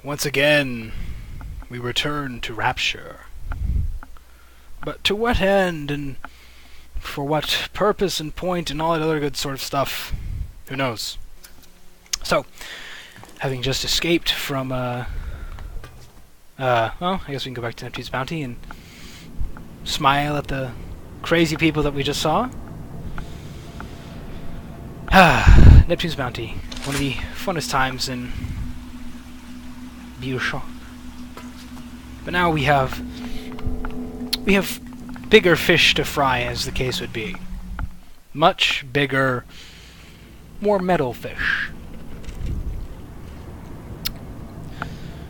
Once again, we return to Rapture. But to what end, and for what purpose and point, and all that other good sort of stuff, who knows? So, having just escaped from, well, I guess we can go back to Neptune's Bounty and smile at the crazy people that we just saw. Neptune's Bounty, one of the funnest times in Bioshock. But now we have bigger fish to fry, as the case would be. Much bigger, more metal fish.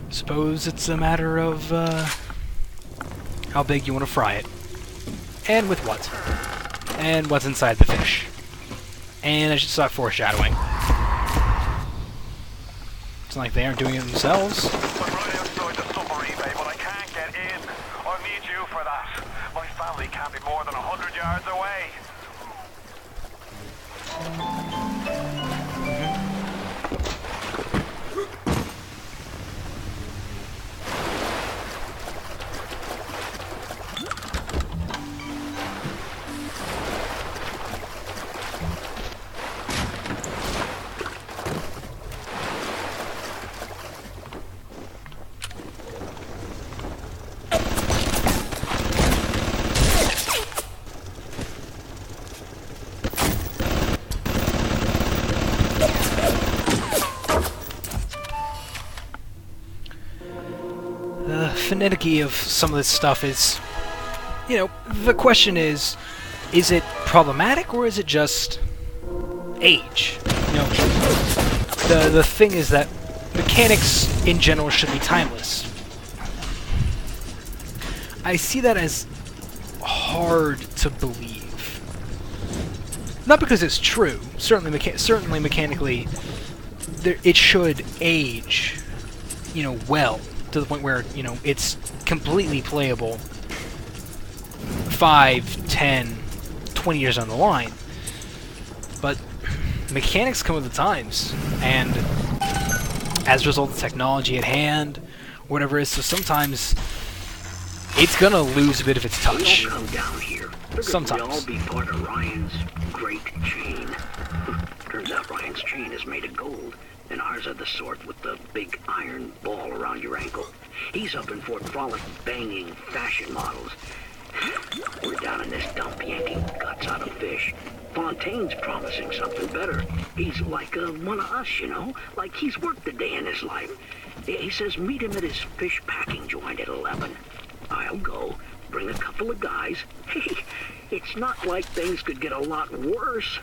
Suppose it's a matter of how big you want to fry it, and with what, and what's inside the fish. And I should stop foreshadowing. It's not like they aren't doing it themselves. I'm right outside the submarine bay, but I can't get in. I'll need you for that. My family can't be more than 100 yards away. The finicky of some of this stuff is, you know, the question is it problematic or is it just age? You know, the thing is that mechanics in general should be timeless. I see that as hard to believe. Not because it's true. Certainly mechanically, it should age, you know, well, to the point where, you know, it's completely playable 5, 10, 20 years down the line. But mechanics come with the times, and as a result of technology at hand, whatever it is, so sometimes it's gonna lose a bit of its touch. Come down here. Sometimes. We'll all be part of Ryan's great chain. Turns out Ryan's chain is made of gold, and ours are the sort with the big iron ball around your ankle. He's up in Fort Frolic banging fashion models. We're down in this dump yanking guts out of fish. Fontaine's promising something better. He's like one of us, you know? Like he's worked a day in his life. He says meet him at his fish packing joint at 11. I'll go, bring a couple of guys. Hey, it's not like things could get a lot worse.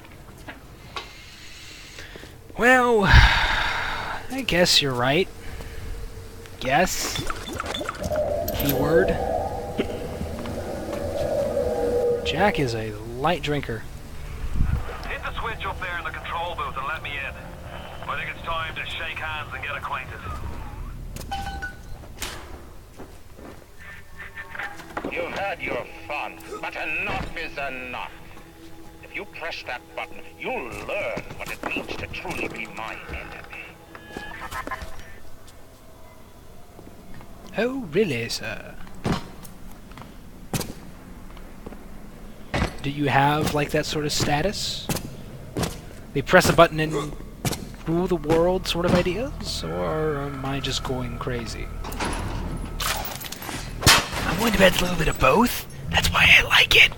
Well, I guess you're right. Guess. Keyword. Jack is a light drinker. Hit the switch up there in the control booth and let me in. I think it's time to shake hands and get acquainted. You've had your fun, but enough is enough. If you press that button, you'll learn what it means to truly be my enemy. Oh, really, sir? Do you have, like, that sort of status? They press a button and rule the world sort of ideas? Or am I just going crazy? I'm going to bet a little bit of both. That's why I like it.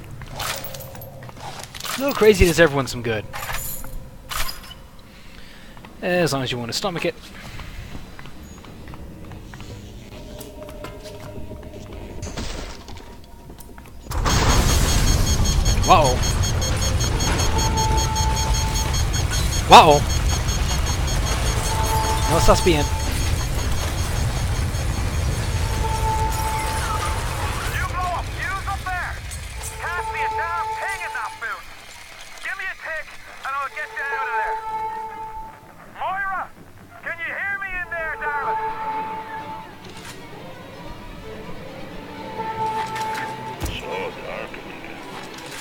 A little crazy does everyone some good. As long as you want to stomach it. Whoa. Whoa. No sus being. You blow a fuse up there? Can't see a damn thing in that booth. Give me a tick and I'll get you out of there. Moira, can you hear me in there, darling? So dark in here.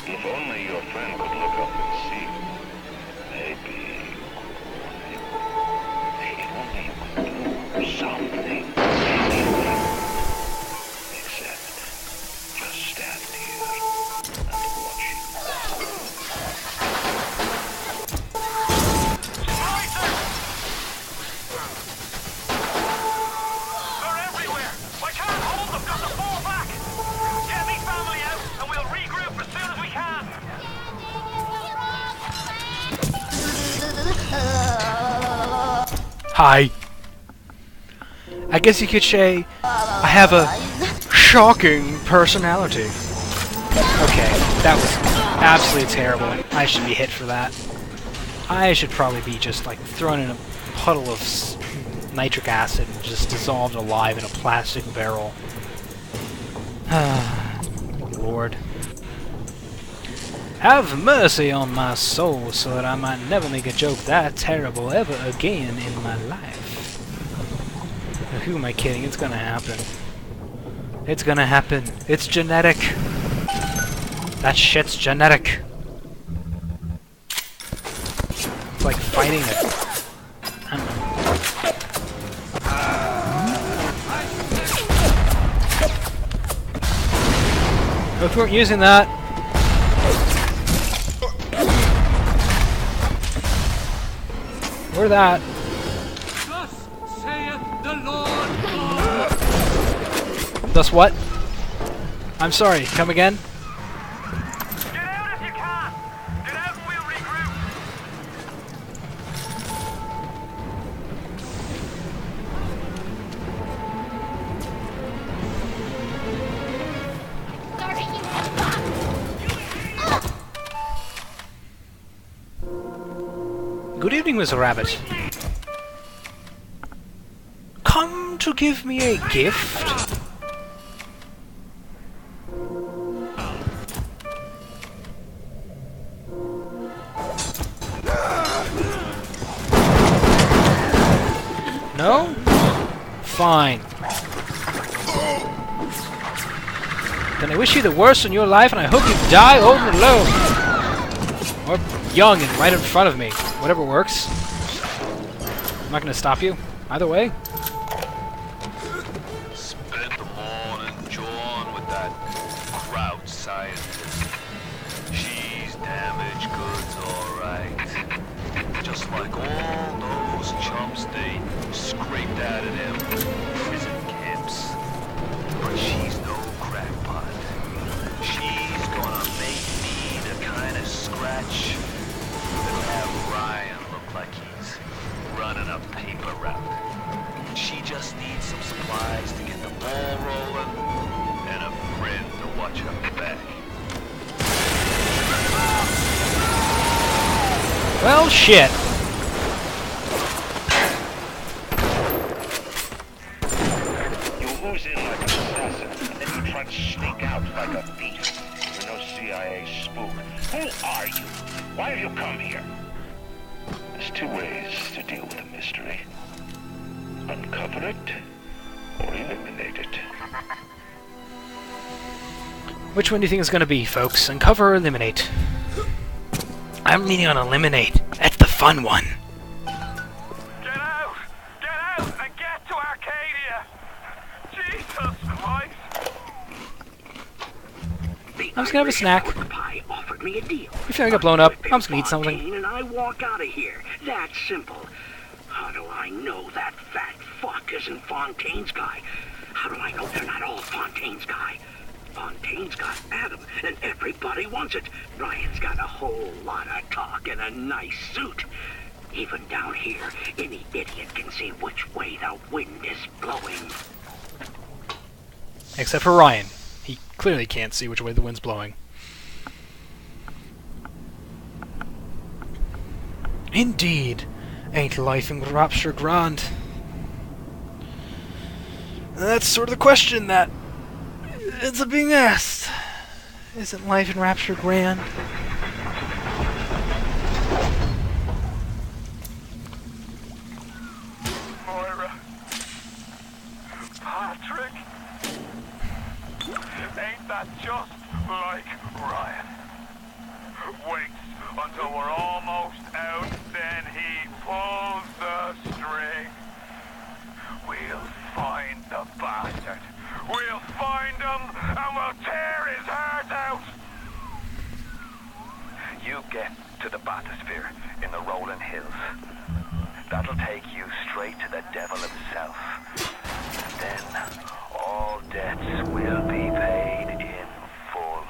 If only your friend could look up and see. Maybe. If only you could. Hi. I guess you could say I have a shocking personality. Okay, that was absolutely terrible. I should be hit for that. I should probably be just like thrown in a puddle of nitric acid and just dissolved alive in a plastic barrel. Lord. Have mercy on my soul so that I might never make a joke that terrible ever again in my life. Who am I kidding? It's gonna happen. It's gonna happen. It's genetic. That shit's genetic. It's like fighting it. I don't know. If we weren't using that. Or that. Thus saith the Lord God. Thus what? I'm sorry, come again? Get out if you can! Get out and we'll regroup! Good evening, Mr. Rabbit. Come to give me a gift? No? Fine. Then I wish you the worst in your life, and I hope you die old and alone. Or young and right in front of me. Whatever works. I'm not gonna stop you. Either way. Spent the morning jawing with that crowd scientist. She's damaged goods, alright. Just like all those chumps they scraped out of them prison camps. But she's no crackpot. She's gonna make me the kind of scratch that'll have Ryan look like he's running a paper route. She just needs some supplies to get the ball rolling and a friend to watch her back. Well, shit. You ooze in like an assassin, and then you try to sneak out like a thief. You're no CIA spook. Who are you? Why have you come here? There's two ways to deal with a mystery. Uncover it, or eliminate it. Which one do you think it's gonna be, folks? Uncover or eliminate? I'm leaning on eliminate. That's the fun one. Get out! Get out and get to Arcadia! Jesus Christ! I'm just gonna have a snack. Pie offered me a deal. If I get blown up, I'm just gonna eat something. And I walk out of here. That's simple. How do I know that fat fuck isn't Fontaine's guy? How do I know they're not all Fontaine's guy? Fontaine's got Adam, and everybody wants it. Ryan's got a whole lot of talk and a nice suit. Even down here, any idiot can see which way the wind is blowing. Except for Ryan. He clearly can't see which way the wind's blowing. Indeed. Ain't life in Rapture grand? That's sort of the question that it's being asked. Isn't life in Rapture grand? Moira. Patrick. Ain't that just like Ryan? Waits until we're almost out, then he pulls the string. We'll find the bastard. We'll find him and we'll tear his heart out. You get to the bathysphere in the rolling hills. That'll take you straight to the devil himself. And then all debts will be paid in full.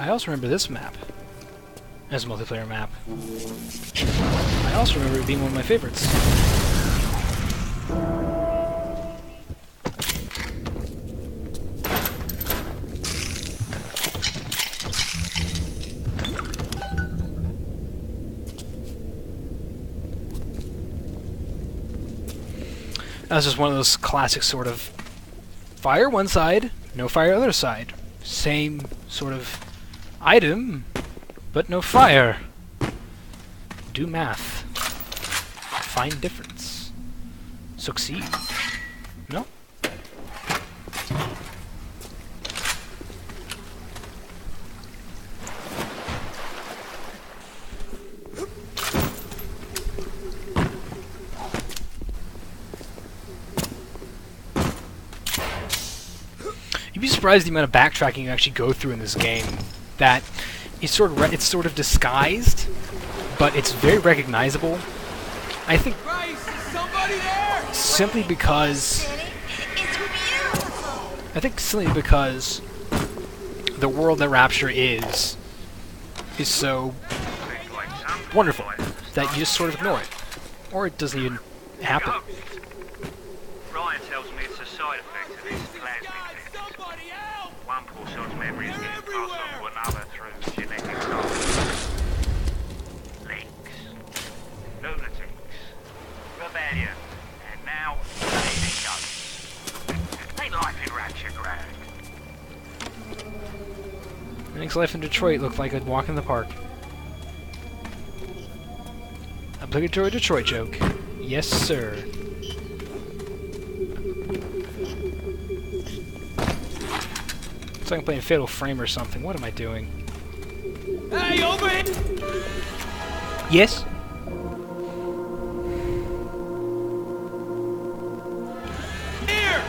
I also remember this map as a multiplayer map. I also remember it being one of my favorites. That was just one of those classic sort of fire one side, no fire other side. Same sort of item, but no fire. Do math. Find difference. Succeed. No? You'd be surprised the amount of backtracking you actually go through in this game. That it's sort of disguised, but it's very recognizable. I think simply because the world that Rapture is so wonderful that you just sort of ignore it, or it doesn't even happen. Ryan tells me it's a side effect of this plasmid test. One poor sod's memory is getting passed on to another through genetic code. Links, lunatics, rebellion, and now saving ghosts. Ain't life in Rapture grand? Makes life in Detroit look like a walk in the park. Obligatory Detroit joke. Yes, sir. It's like I'm playing Fatal Frame or something. What am I doing? Hey, over here! Yes? Here!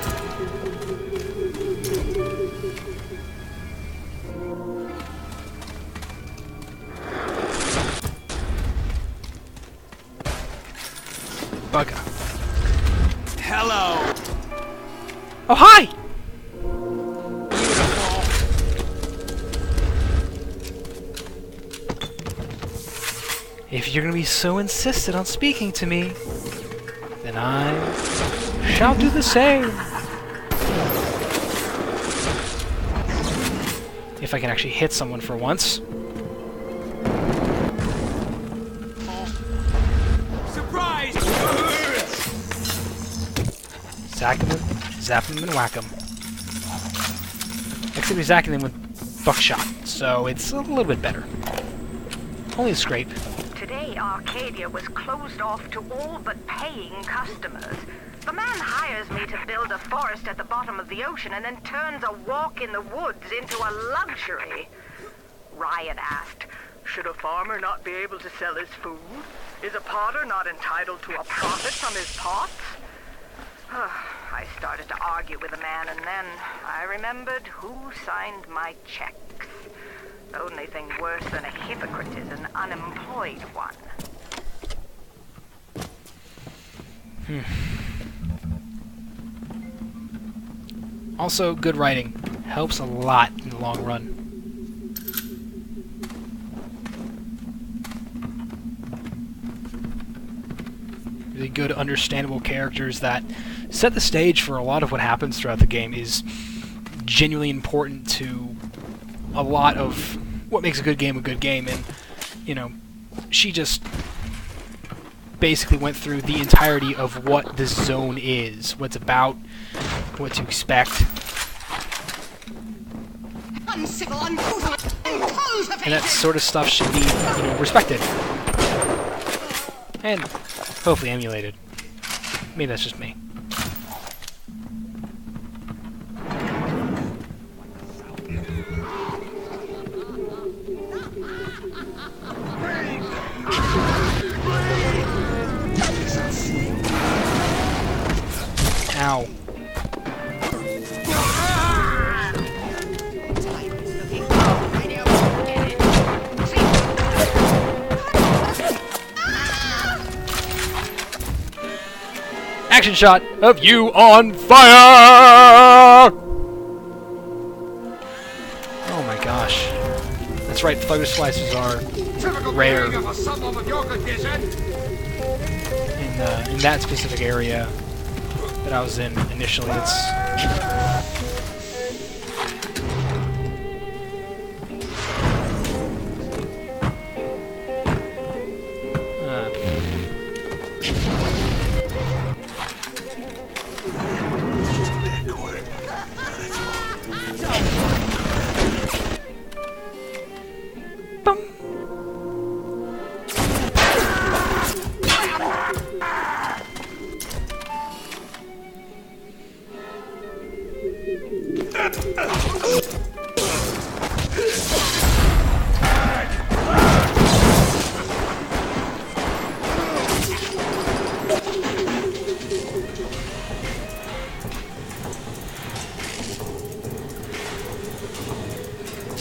Bugger. Hello! Oh, hi! If you're gonna be so insistent on speaking to me, then I shall do the same. If I can actually hit someone for once. Surprise! Zap them and whack them. Except we're zacking them with buckshot, so it's a little bit better. Only a scrape. Today, Arcadia was closed off to all but paying customers. The man hires me to build a forest at the bottom of the ocean and then turns a walk in the woods into a luxury. Ryan asked, should a farmer not be able to sell his food? Is a potter not entitled to a profit from his pots? I started to argue with the man, and then I remembered who signed my checks. The only thing worse than a hypocrite is an unemployed one. Also, good writing helps a lot in the long run. Really good, understandable characters that set the stage for a lot of what happens throughout the game is genuinely important to a lot of what makes a good game, and, you know, she just basically went through the entirety of what this zone is, what's about, what to expect. Uncivil, uncouth, uncultivated. And that sort of stuff should be, you know, respected. And hopefully emulated. Maybe that's just me. Ow. Action shot of you on fire! Oh my gosh. right, Thugger Slicers are Typical rare being of a suburb of your condition. in that specific area that I was in initially. It's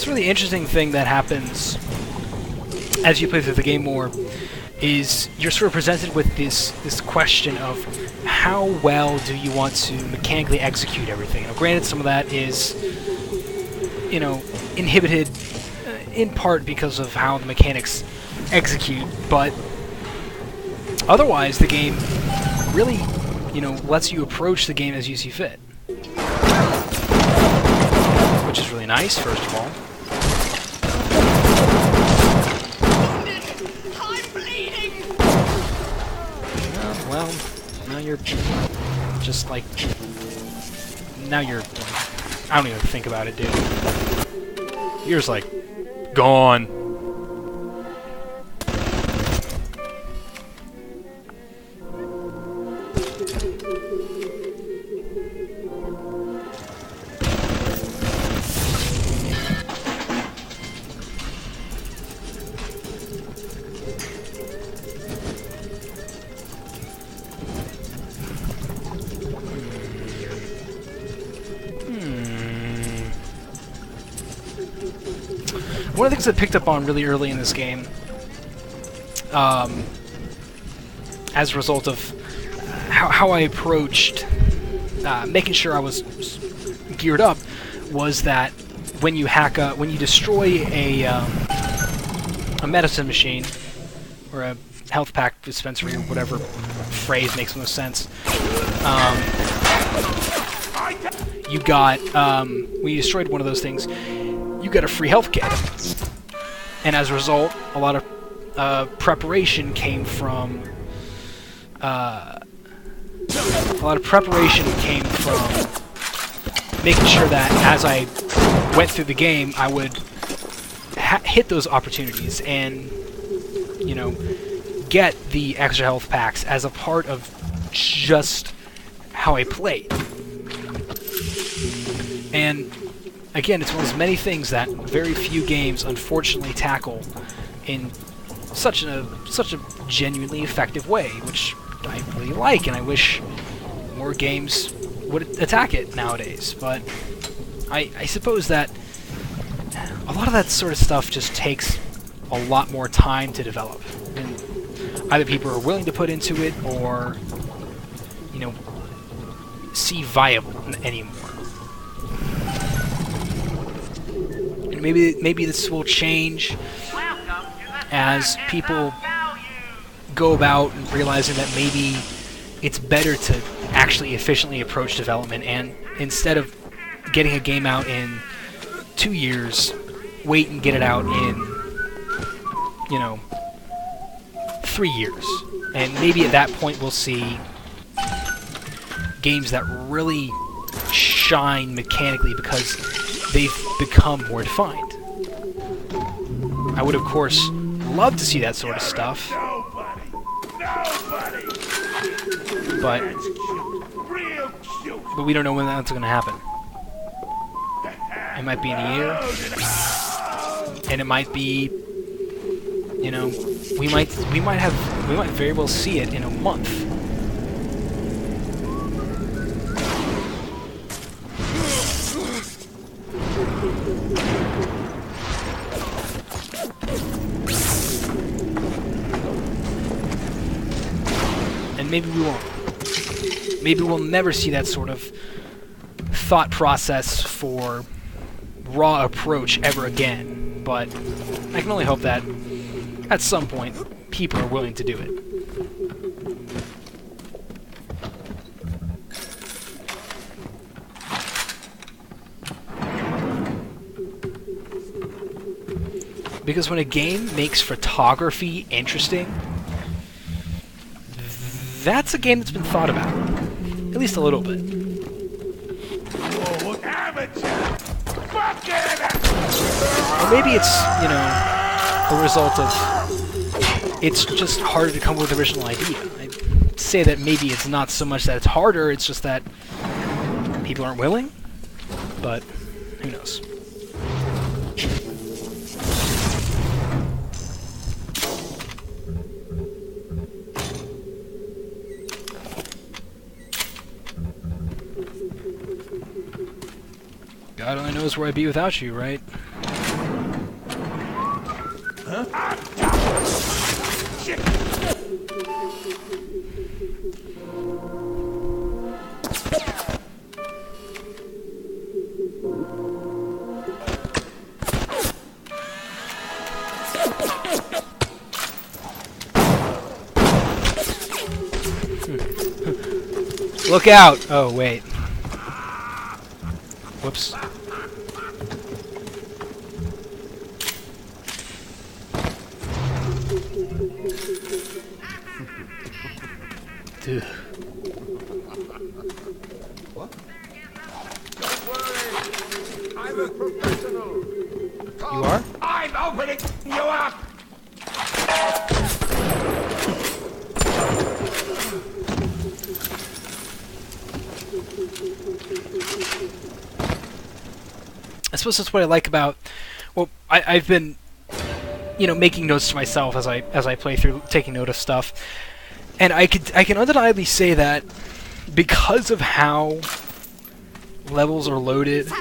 sort of the interesting thing that happens as you play through the game more is you're sort of presented with this question of how well do you want to mechanically execute everything. Now, granted, some of that is, you know, inhibited in part because of how the mechanics execute, but otherwise the game really, you know, lets you approach the game as you see fit. Which is really nice, first of all. Well, now you're just like... Now you're like... I don't even think about it, dude. You're just like... Gone. One of the things I picked up on really early in this game, as a result of how I approached making sure I was geared up, was that when you destroy a medicine machine or a health pack dispensary or whatever phrase makes most sense, you got when you destroyed one of those things, you got a free health kit. And as a result, a lot of preparation came from making sure that as I went through the game, I would hit those opportunities and, you know, get the extra health packs as a part of just how I played. And again, it's one of those many things that very few games unfortunately tackle in such a genuinely effective way, which I really like, and I wish more games would attack it nowadays. But I suppose that a lot of that sort of stuff just takes a lot more time to develop, and either people are willing to put into it or, you know, see viable anymore. Maybe this will change as people go about and realizing that maybe it's better to actually efficiently approach development, and instead of getting a game out in 2 years, wait and get it out in, you know, 3 years. And maybe at that point we'll see games that really shine mechanically because they've become more defined. I would, of course, love to see that sort of stuff. But we don't know when that's going to happen. It might be in a year, and it might be, you know, we might very well see it in a month. And maybe we won't. Maybe we'll never see that sort of thought process for raw approach ever again. but I can only hope that at some point people are willing to do it. Because when a game makes photography interesting, that's a game that's been thought about. At least a little bit. Oh, amateur! Fucking! Or maybe it's, you know, a result of it's just harder to come up with an original idea. I'd say that maybe it's not so much that it's harder, it's just that people aren't willing, but who knows. God only knows where I'd be without you, right? Huh? Shit. Look out! Oh, wait. Whoops. Dude. What? Don't worry. I'm a professional. You are? I'm opening you up! I suppose that's what I like about. Well, I've been, you know, making notes to myself as I play through, taking note of stuff, and I can undeniably say that because of how levels are loaded,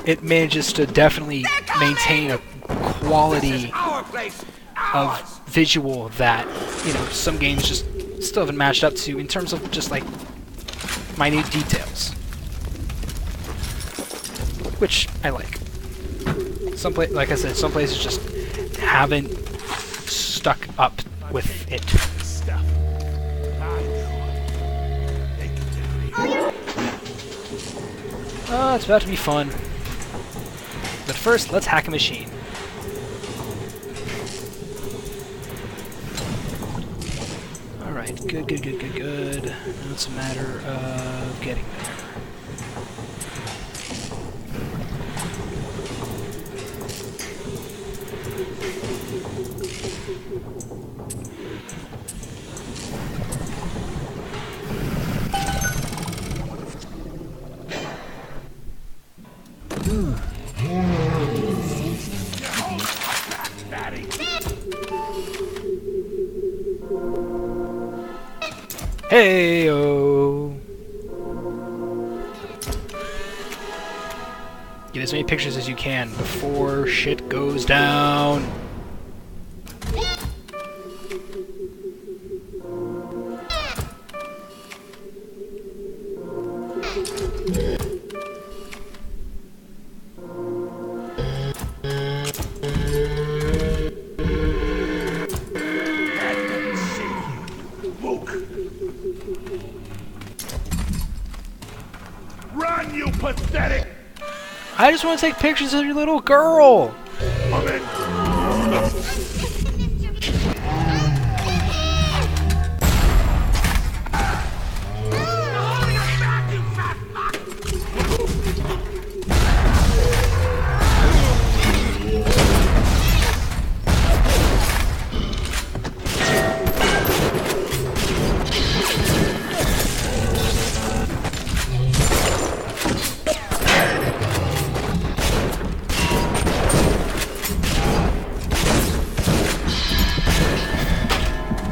it manages to definitely maintain a quality of visual that, you know, some games just still haven't matched up to in terms of just like minute details. Which I like. Like I said, some places just haven't stuck up with it. Oh, it's about to be fun. But first, let's hack a machine. Alright, good. Now it's a matter of getting there. Hey-o! Get as many pictures as you can before shit goes down. Run, you pathetic! I just want to take pictures of your little girl!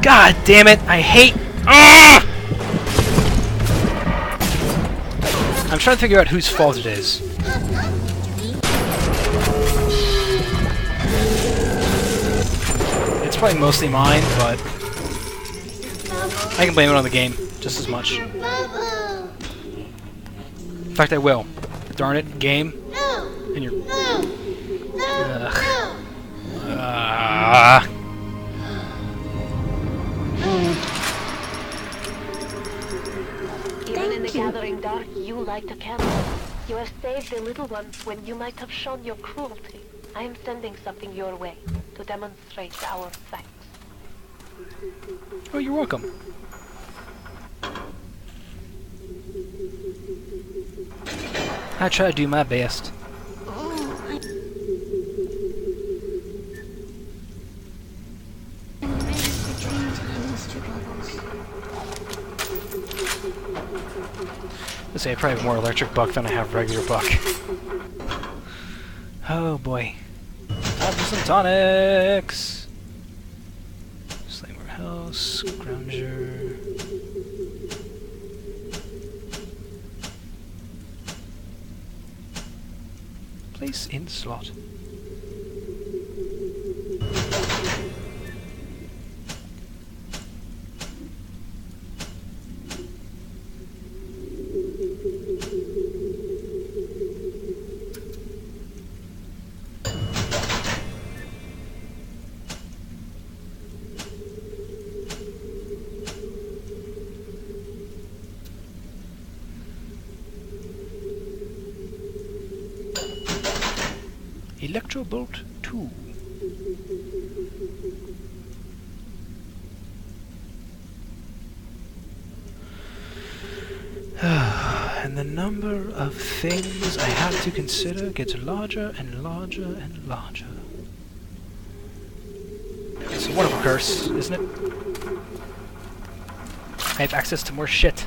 God damn it! I hate. Ah! I'm trying to figure out whose fault it is. It's probably mostly mine, but I can blame it on the game just as much. In fact, I will. Darn it, game. And you're Even in the gathering dark, you light a candle. You have saved a little one when you might have shown your cruelty. I am sending something your way to demonstrate our thanks. Oh, you're welcome. I try to do my best. Let's say I probably have more electric buck than I have regular buck. Oh boy. Time for some tonics! Slimer House, Grounger. Place in slot. Electrobolt 2. And the number of things I have to consider gets larger and larger and larger. It's a wonderful curse, isn't it? I have access to more shit.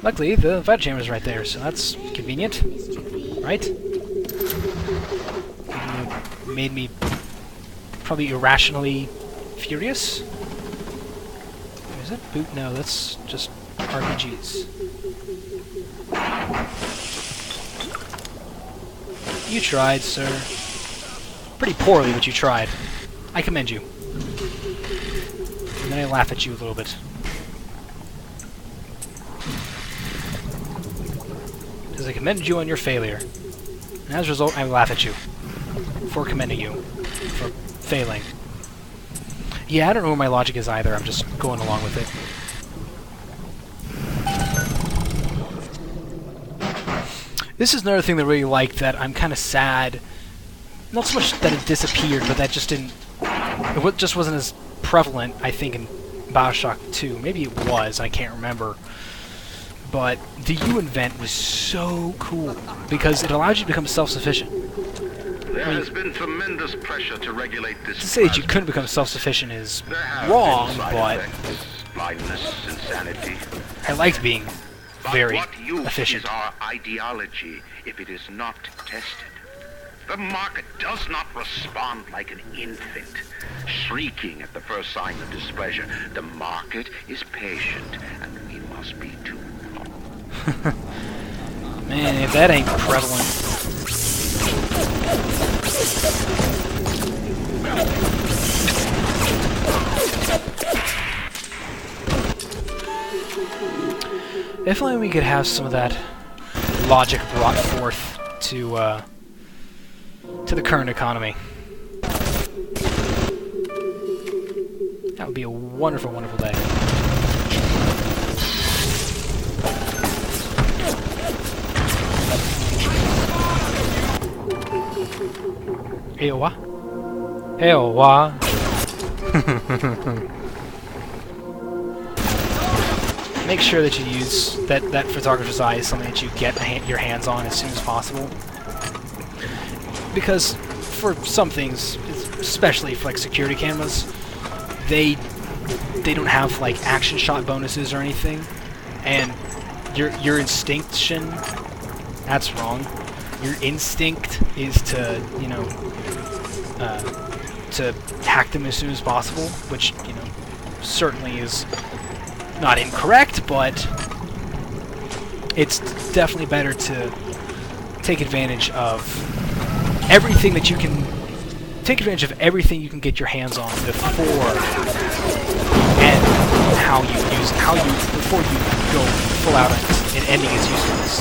Luckily, the vital chamber is right there, so that's convenient. Right? Made me probably irrationally furious. Is that boot? No, that's just RPGs. You tried, sir. Pretty poorly, but you tried. I commend you. And then I laugh at you a little bit. Because I commended you on your failure. And as a result, I laugh at you. For commending you. For failing. Yeah, I don't know what my logic is either. I'm just going along with it. This is another thing that I really liked that I'm kind of sad. Not so much that it disappeared, but that just didn't... It just wasn't as prevalent, I think, in Bioshock 2. Maybe it was, I can't remember. But the U-invent was so cool, because it allowed you to become self-sufficient. There has been tremendous pressure to regulate this. To say that you couldn't become self-sufficient is wrong, but... Blindness, insanity. I liked being very what use efficient. Is our ideology if it is not tested? The market does not respond like an infant, shrieking at the first sign of displeasure. The market is patient, and we must be too. Man, if that ain't prevalent. If only we could have some of that logic brought forth to the current economy. That would be a wonderful, wonderful day. Ewa. Ewa. Make sure that you use that photographer's eye is something that you get your hands on as soon as possible. Because for some things, especially for like security cameras, they don't have like action shot bonuses or anything, and your instinction, that's wrong. Your instinct is to, you know, to hack them as soon as possible, which, you know, certainly is not incorrect, but it's definitely better to take advantage of everything that you can take advantage of everything you can get your hands on before and before you go full out and ending its usefulness.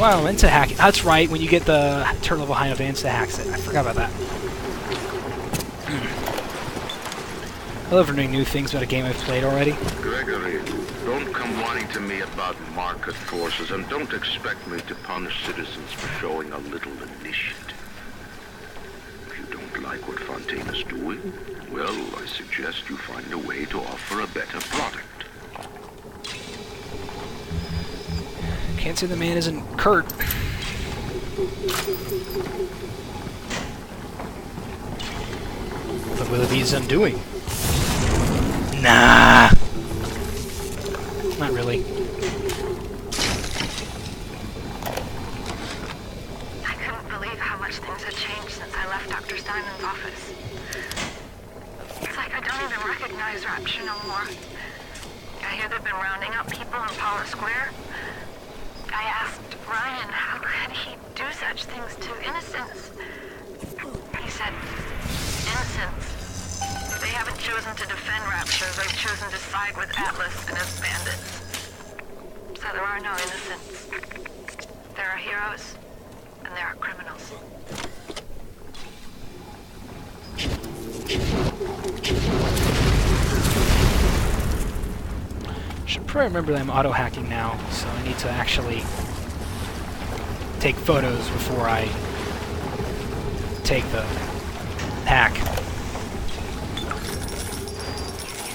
Wow, insta-hacking. That's right, when you get the turn level high enough, it insta-hacks it. I forgot about that. I love learning new things about a game I've played already. Gregory, don't come whining to me about market forces, and don't expect me to punish citizens for showing a little initiative. If you don't like what Fontaine's doing, well, I suggest you find a way to offer a better product. Can't say the man isn't Kurt. What will it be undoing? Nah. Not really. I couldn't believe how much things had changed since I left Dr. Simon's office. It's like I don't even recognize Rapture no more. I hear they've been rounding up people in Paula Square. I asked Ryan how could he do such things to innocents. He said, innocents. They haven't chosen to defend Rapture, they've chosen to side with Atlas and his bandits. So there are no innocents. There are heroes, and there are criminals. Should probably remember that I'm auto-hacking now, so I need to actually take photos before I take the hack.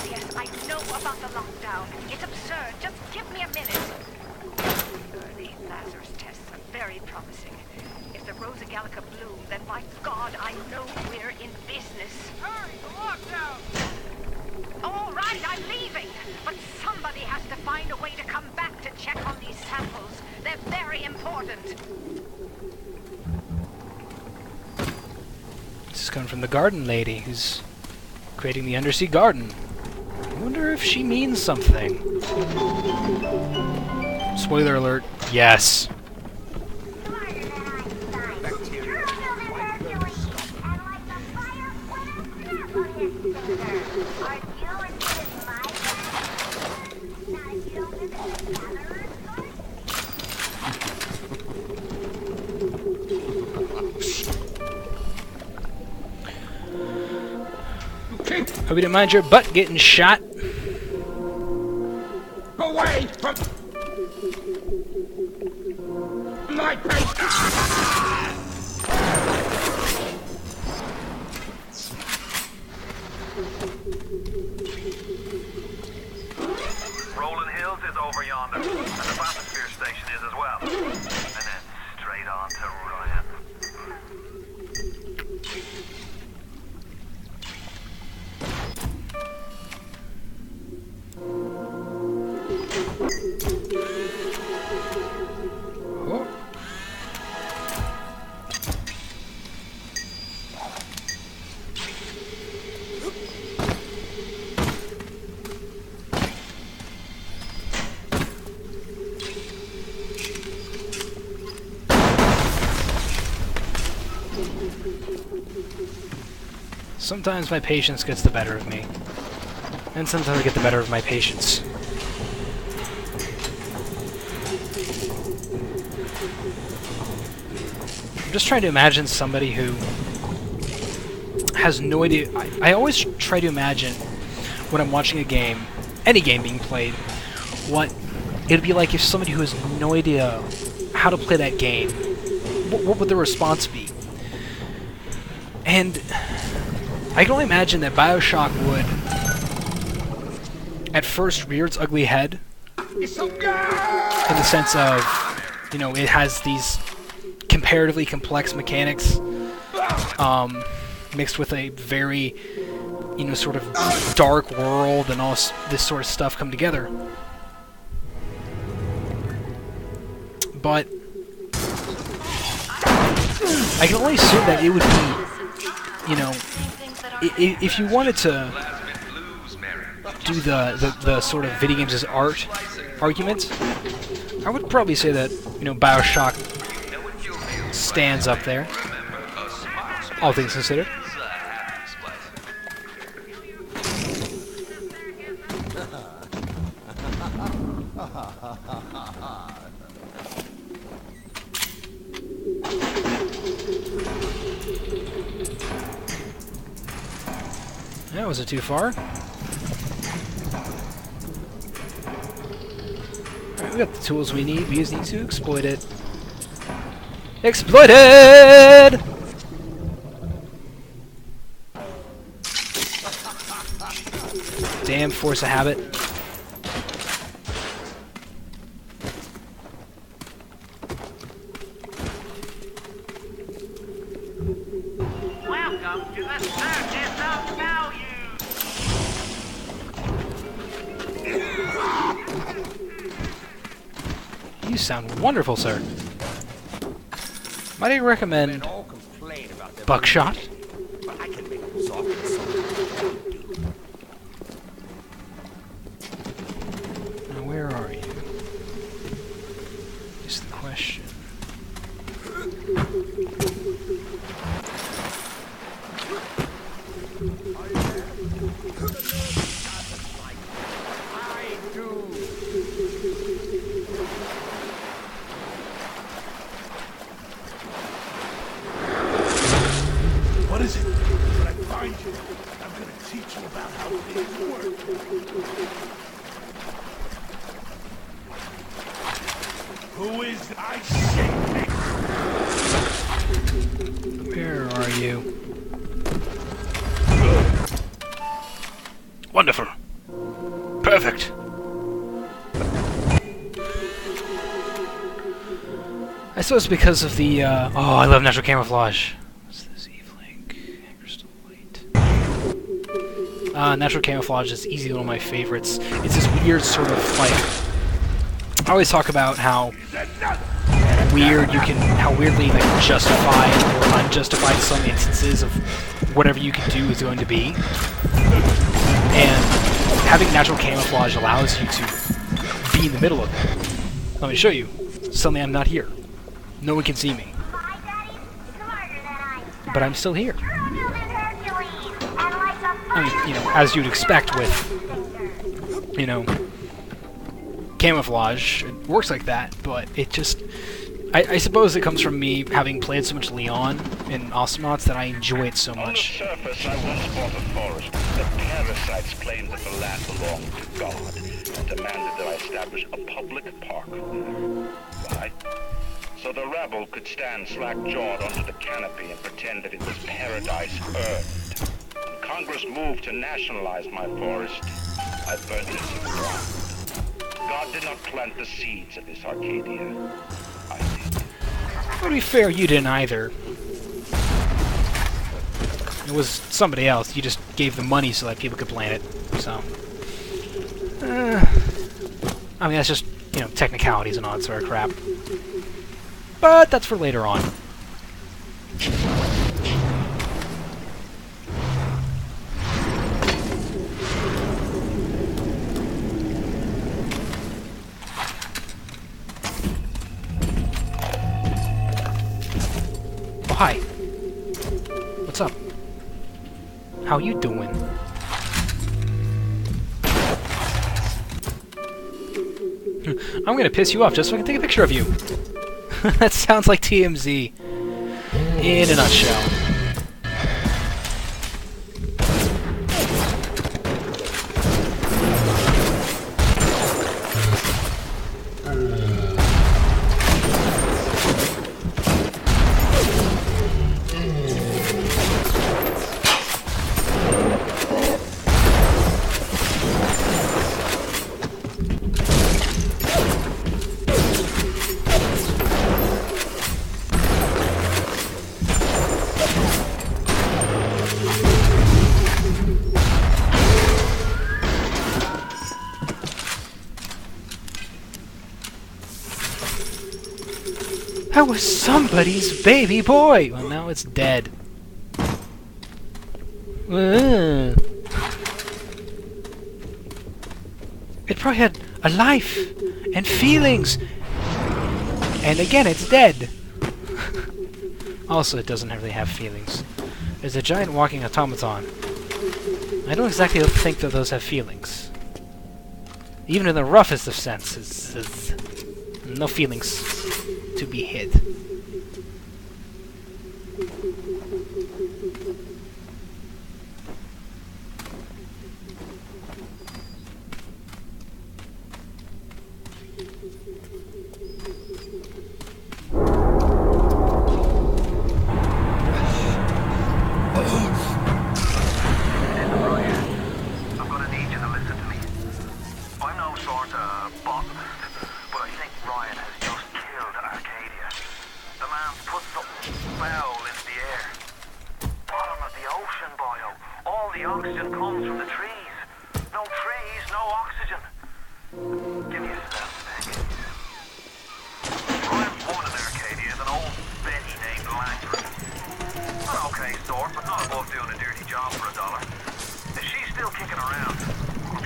Yes, I know about the lockdown. It's absurd. Just give me a minute. Early Lazarus tests are very promising. If the Rosa Gallica bloom, then by God, I know we're in business. Hurry, the lockdown! All right, I'm leaving. But somebody has to find a way to come back to check on these samples. They're very important. This is coming from the garden lady, who's creating the undersea garden. I wonder if she means something. Spoiler alert, yes. Hope you didn't mind your butt getting shot. Away from my face! Rolling Hills is over yonder, and the Biosphere station is as well. And then straight on to Ryan. Oh. Sometimes my patience gets the better of me, and sometimes I get the better of my patience. I'm just trying to imagine somebody who has no idea. I always try to imagine when I'm watching a game, any game being played, what it'd be like if somebody who has no idea how to play that game, what would the response be? And I can only imagine that Bioshock would, at first, rear its ugly head, in the sense of, you know, it has these comparatively complex mechanics, mixed with a very, you know, sort of dark world and all this sort of stuff come together. But I can only assume that it would be, you know, if you wanted to do the sort of video games as art argument, I would probably say that, you know, Bioshock stands up there, all things considered. That wasn't too far. Alright, we got the tools we need. We just need to exploit it. Exploited! Damn force of habit. Welcome to the Circus of Value. You sound wonderful, sir. Might I recommend buckshot? But I can make them soft and soft. Now, where are you? Is the question. What is it? When I find you, I'm gonna teach you about how things work. Who is I say? Where are you? Wonderful. Perfect. I suppose because of the, oh, I love natural camouflage. What's this? E-Link, crystal light. Natural camouflage is easily one of my favorites. It's this weird sort of, like, I always talk about how weird you can, how weirdly, like, justified or unjustified some instances of whatever you can do is going to be. And having natural camouflage allows you to be in the middle of it. Let me show you. Suddenly I'm not here. No one can see me. But I'm still here. I mean, you know, as you'd expect with, you know, camouflage, it works like that, but it just... I suppose it comes from me having played so much Leon in Astronauts that I enjoy it so much. On the surface, I once bought a forest. The parasites claimed that the land belonged to God and demanded that I establish a public park there. Why? So the rabble could stand slack-jawed under the canopy and pretend that it was paradise earned. When Congress moved to nationalize my forest, I burned it to the ground. God did not plant the seeds of this Arcadia. I did. To be fair, you didn't either. It was somebody else. You just gave them money so that people could plant it. So, I mean, that's just, you know, technicalities and all that sort of crap. But that's for later on. Oh, hi. What's up? How you doing? I'm gonna piss you off just so I can take a picture of you. That sounds like TMZ in a nutshell. That was somebody's baby boy! Well, now it's dead. It probably had a life and feelings. And again, it's dead. Also, it doesn't really have feelings. There's a giant walking automaton. I don't exactly think that those have feelings. Even in the roughest of senses, no feelings to be hid.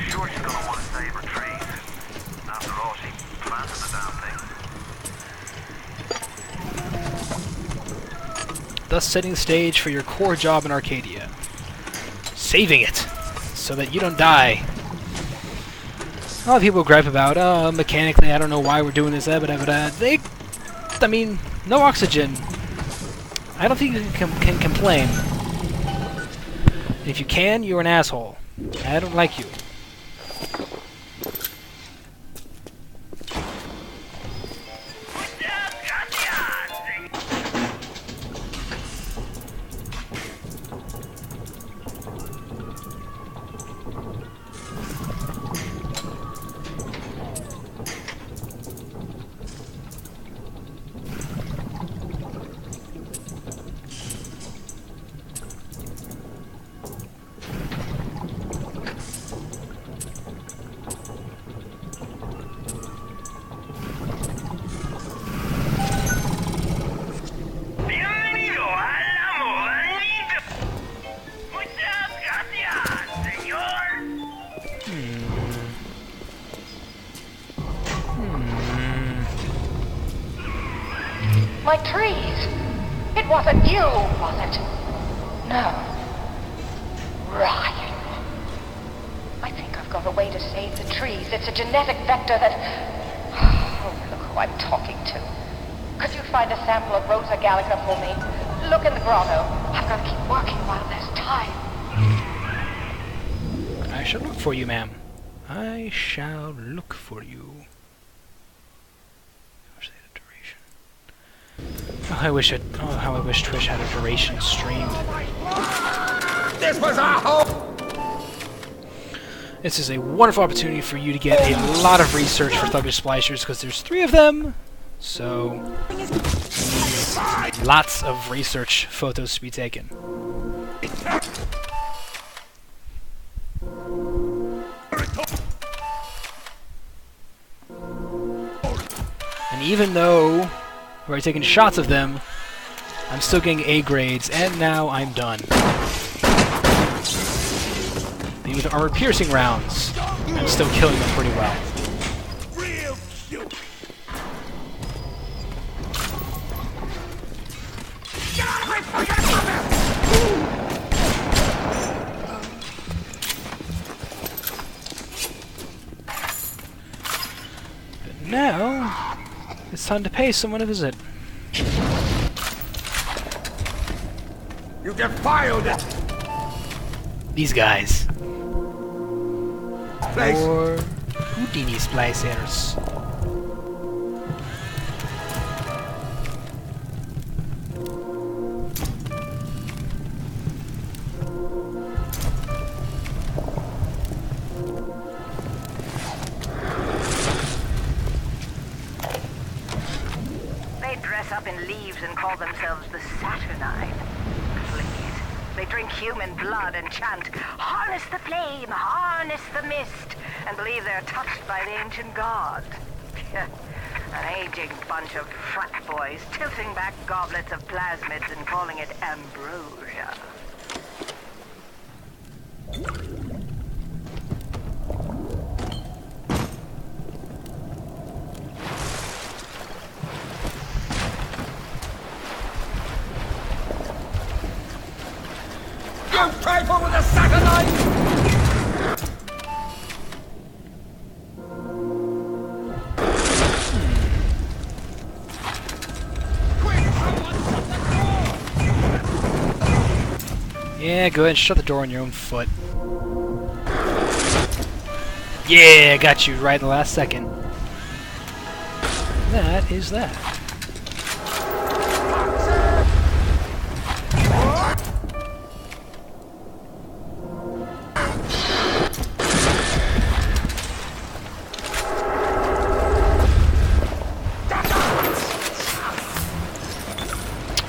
sure she's gonna want to save her trees. After all, she planted the damn thing. Thus setting the stage for your core job in Arcadia. Saving it, so that you don't die. A lot of people gripe about, mechanically, I don't know why we're doing this, but I mean, no oxygen. I don't think you can complain. If you can, you're an asshole. I don't like you. My trees! It wasn't you, was it? No. Ryan. I think I've got a way to save the trees. It's a genetic vector that... Oh, look who I'm talking to. Could you find a sample of Rosa Gallica for me? Look in the grotto. I've got to keep working while there's time. I shall look for you, ma'am. I shall look for you. Oh, how I wish Trish had a duration streamed. This was our hope! This is a wonderful opportunity for you to get a lot of research for Thuggish Splicers, because there's 3 of them. So, lots of research photos to be taken. And even though we're already taking shots of them, I'm still getting A grades, and now I'm done. Even with armor-piercing rounds, I'm still killing them pretty well. But now, it's time to pay someone a visit. You defiled it! These guys. Place. Or Houdini Splicers. They dress up in leaves and call themselves the Saturnine. Please. They drink human blood and chant, "Harness the flame, harness the mist," and believe they're touched by the ancient god. An aging bunch of frat boys tilting back goblets of plasmids and calling it ambrosia. You trifle with the Saturnine! Yeah, go ahead and shut the door on your own foot. Yeah, got you right in the last second. That is that.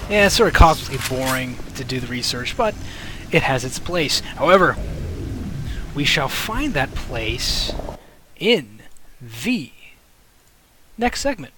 Yeah, it's sort of cosmically boring to do the research, but it has its place. However, we shall find that place in the next segment.